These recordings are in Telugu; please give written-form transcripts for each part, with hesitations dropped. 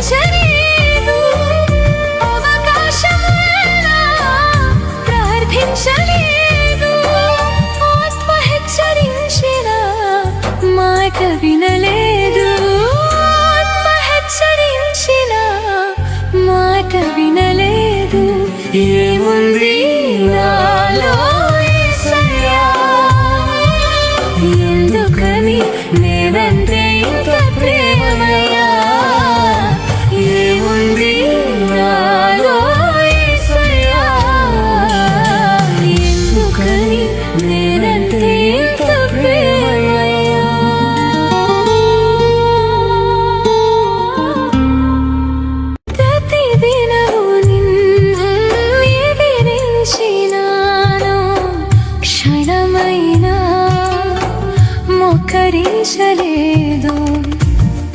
ప్రార్థించలేదు అవకాశమైనా ప్రార్థించలేదు ఆత్మ హెచ్చరించిన మాట వినలేదు ఆత్మ హెచ్చరించిన మాట వినలేదు ఏముంది నాలో యేసయ్యా ఎందుకని నేనంటే ఇంత ప్రేమమయ్యా ఏముంది నాలో యేసయ్యా ఎందుకని నేనంటే ఇంత ప్రేమమయ్యా ప్రతిదినము నిన్ను ఎదిరించినాను క్షణమైనా మోకరించలేదు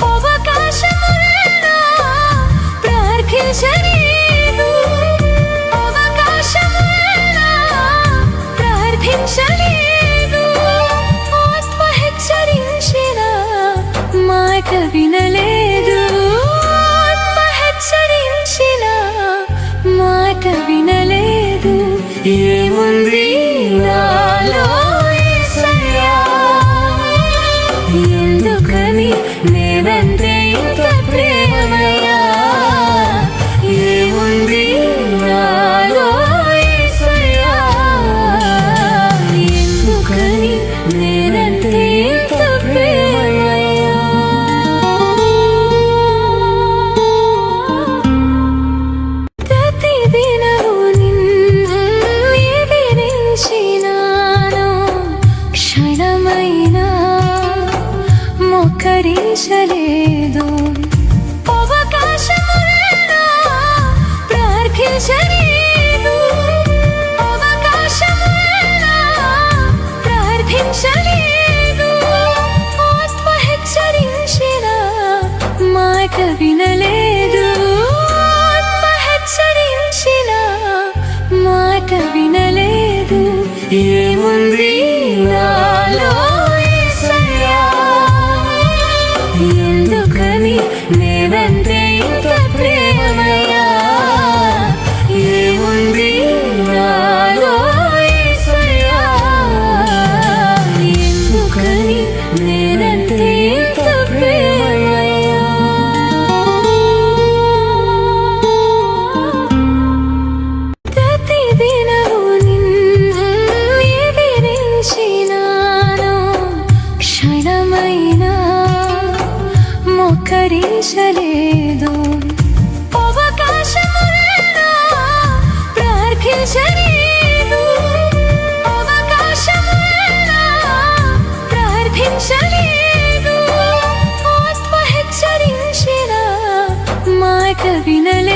అవకాశమైనా ప్రార్థించలేదు అవకాశమైనా ప్రార్థించలేదు ఆత్మ హెచ్చరించిన మాట వినలేదు ఆత్మ హెచ్చరించిన మాట వినలేదు ఏముంది నాలో యేసయ్యా ఎందుకని నేనంటే ఇంత ప్రేమమయ్యా ఏముంది నాలో యేసయ్యా ఎందుకని నేనంటే ఇంత ప్రేమమయ్యా ప్రతిదినము నిన్ను ఎదిరించినాను క్షణమైనా మోకరించలేదు అవకాశమైనా ప్రార్థించలేదు అవకాశమైనా ప్రార్థించలేదు ఆత్మ హెచ్చరించిన మాట వినలేదు ఆత్మ హెచ్చరించిన మాట వినలేదు ఏముంది నాలో యేసయ్యా ఎందుకని నేనంటే ఇంత ప్రేమమయ్యా ఏముంది నాలో యేసయ్యా ఎందుకని నేనంటే ఇంత ప్రేమమయ్యా ప్రతిదినము నిన్ను ఎదిరించినాను క్షణమైనా మోకరించలేదు అవకాశమైనా ప్రార్థించలేదు అవకాశమైనా ప్రార్థించలేదు ఆత్మ హెచ్చరించిన మాట వినలేదు